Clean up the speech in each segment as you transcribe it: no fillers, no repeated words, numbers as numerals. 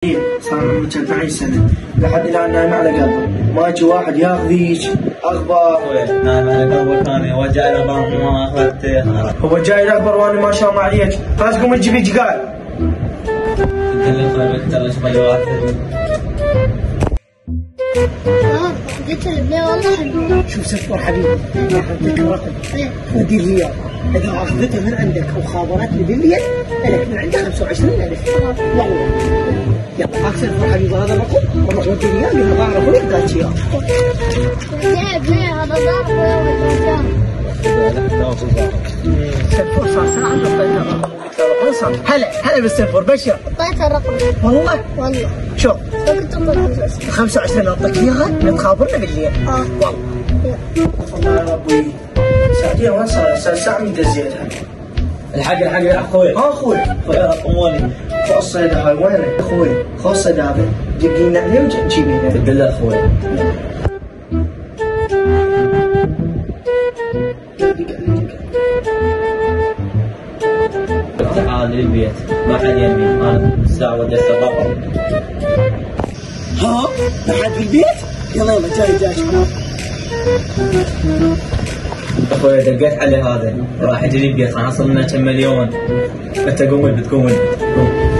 صار عمري 40 سنة لحد الآن نايم على قلبه، ما يجي واحد ياخذيك أخبار. نايم على قلبك أنا، هو جاي الأخبار ما أخذته. هو جاي الأخبار وأنا ما شاء الله عليك، خلاص قوم تجيب لي جقال. أنت اللي خربت ترى شوي واحد. قلت له بلا والله. شوف سفر حبيبي، اخذتك رقم ودي الرياض، اذا اخذتها من عندك وخابرتني بالليل لك من عندك 25,000. والله يلا اكثر سفر حبيبي، هذا الرقم والله ودي الرياض اللي بعرف لك ذات شيء. هذا ضرب ولا سفر صار سنة عند الطيارة. هلا بالسفر بشر. اعطيته الرقم والله شوف كنت اقول 25 اعطيك اياها تخابرنا بالليل. والله والله يا ربي ساعتين وين صار؟ ساعة من دزيتها. الحق يا أخوي. أخوي رقموني. خذ الصيدة هاي وينك؟ أخوي خذ الصيدة هذا، جيب لي نعلي وجيبي لنا. بالله أخوي. تعال للبيت ما حد يمين، انا الساعة وديت الرقم. ها ما حد في البيت؟ يلا جاي اخوي دقيت عليه هذا راح يجي لي البيت، راح اصل لنا كم مليون. انت قوم بتقوم قوم.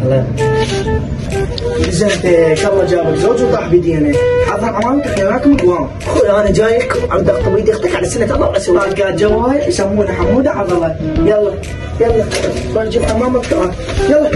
يلا زينتك الله جابك زوج وطاح بدينه، حضر عمامك خيراكم قوام. اخوي انا جايك عم ضغط بيدي اختك على سنة الله اسوي. طاقات جوال يسمونه حموده عضله. يلا خرج حمامك تعال يلا.